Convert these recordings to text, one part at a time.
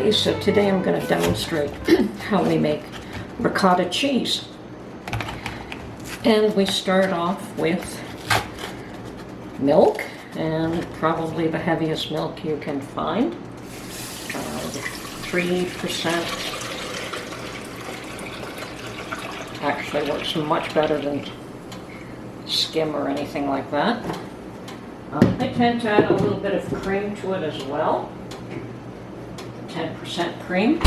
Okay, so today I'm going to demonstrate how we make ricotta cheese. And we start off with milk, and probably the heaviest milk you can find. 3% actually works much better than skim or anything like that. I tend to add a little bit of cream to it as well. 10% cream,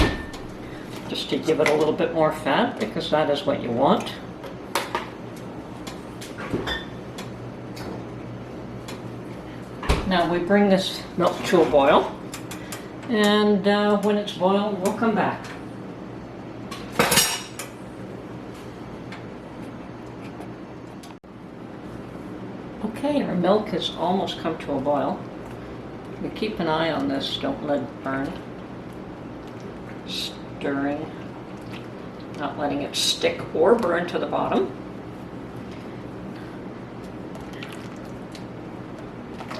just to give it a little bit more fat, because that is what you want. Now we bring this milk to a boil, and when it's boiled, we'll come back. Okay, our milk has almost come to a boil. We keep an eye on this, don't let it burn. Stirring, not letting it stick or burn to the bottom.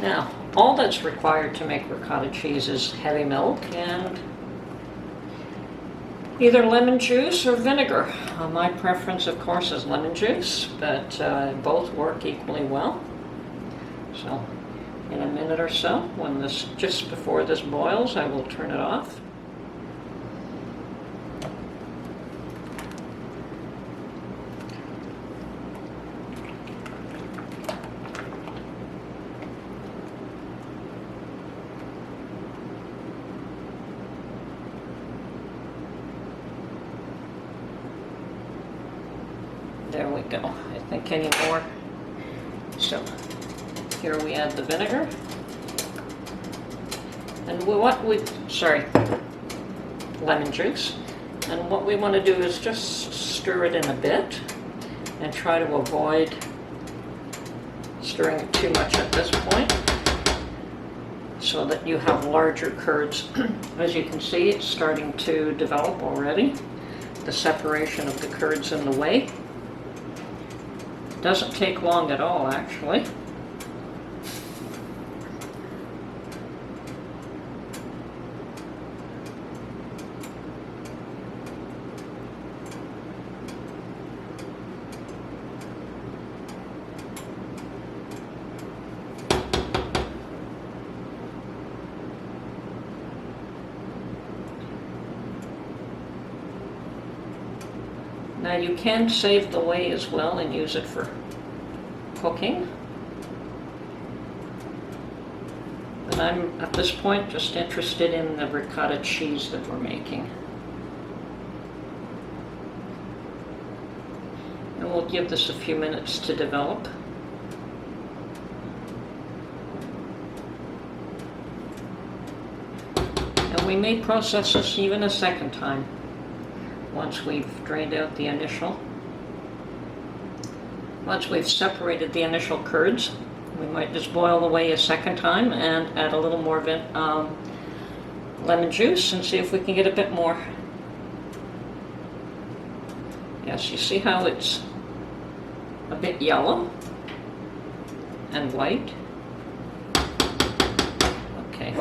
Now, all that's required to make ricotta cheese is heavy milk and either lemon juice or vinegar. My preference, of course, is lemon juice, but both work equally well. So, in a minute or so, just before this boils, I will turn it off. There we go. I think any more. So here we add the vinegar. And lemon juice. And what we want to do is just stir it in a bit and try to avoid stirring it too much at this point, so that you have larger curds. As you can see, it's starting to develop already. The separation of the curds in the whey. Doesn't take long at all, actually. Now you can save the whey as well and use it for cooking. But I'm, at this point, just interested in the ricotta cheese that we're making. And we'll give this a few minutes to develop. And we may process this even a second time, once we've drained out the initial. Once we've separated the initial curds, we might just boil the whey a second time and add a little more lemon juice and see if we can get a bit more. Yes, you see how it's a bit yellow and white? Okay,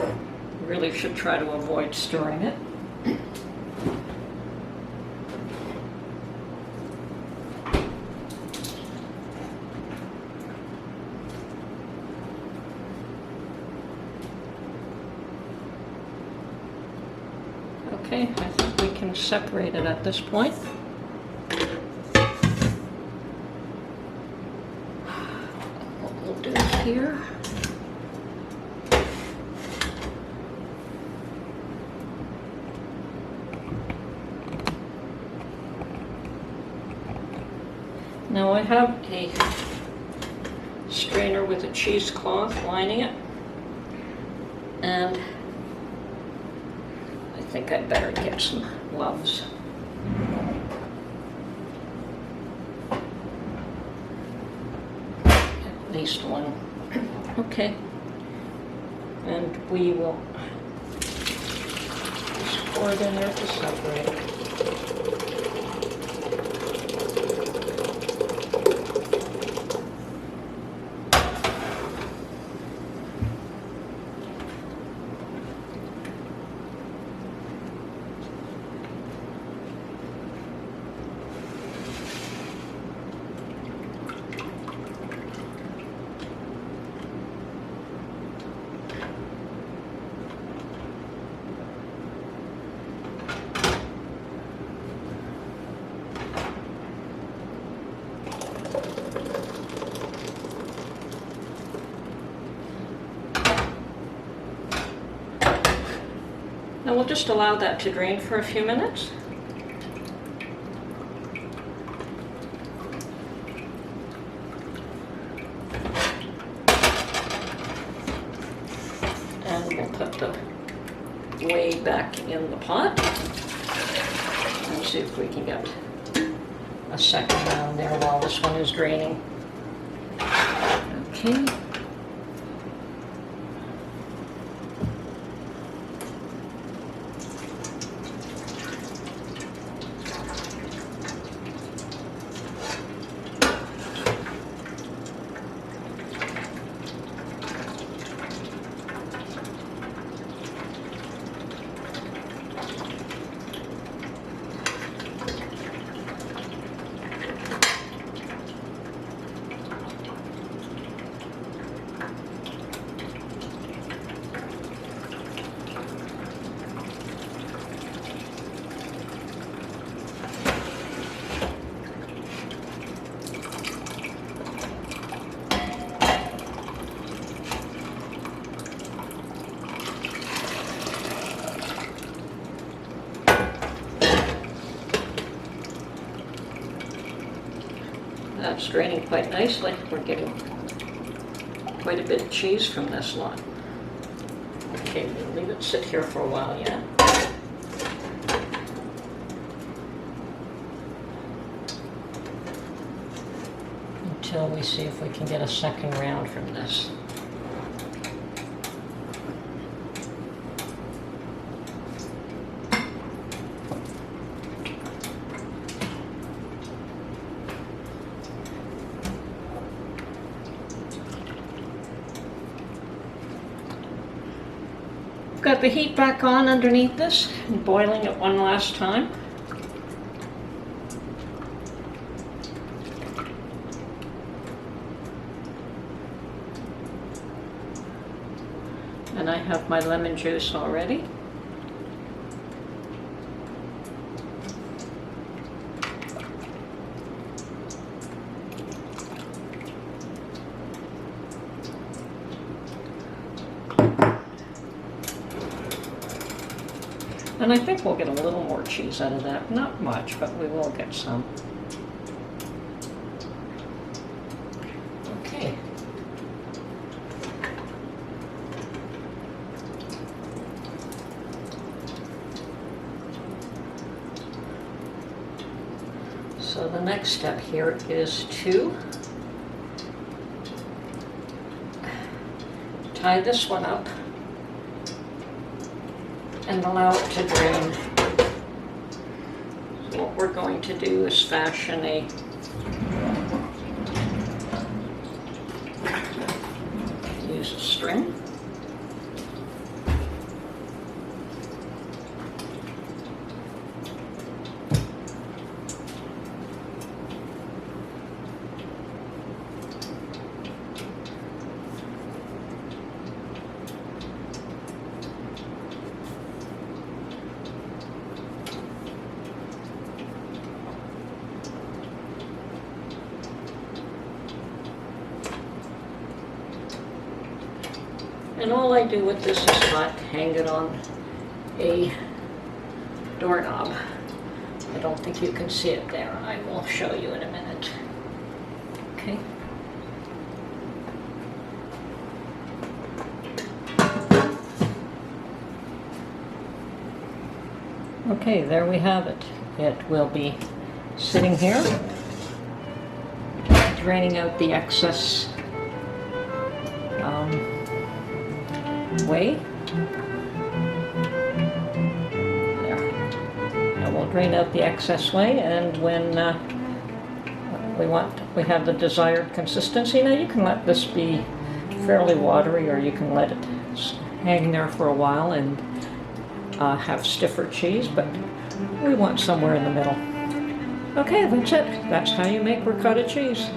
really should try to avoid stirring it. Okay, I think we can separate it at this point. What we'll do here. Now I have a strainer with a cheesecloth lining it, and I think I'd better get some gloves. At least one. Okay. And we will just pour it in there to separate. And we'll just allow that to drain for a few minutes. And we'll put the whey back in the pot and see if we can get a second round there while this one is draining. Okay. That's draining quite nicely. We're getting quite a bit of cheese from this lot. Okay, we'll leave it sit here for a while yet. Until we see if we can get a second round from this. Got the heat back on underneath this and boiling it one last time. And I have my lemon juice already. And I think we'll get a little more cheese out of that. Not much, but we will get some. Okay. So the next step here is to tie this one up and allow it to drain. So what we're going to do is fashion a use a string. And all I do with this is hang it on a doorknob. I don't think you can see it there. I will show you in a minute. Okay. Okay, there we have it. It will be sitting here, draining out the excess whey. There. And we'll drain out the excess whey, and when we have the desired consistency. Now you can let this be fairly watery, or you can let it hang there for a while and have stiffer cheese, but we want somewhere in the middle. Okay, that's it. That's how you make ricotta cheese.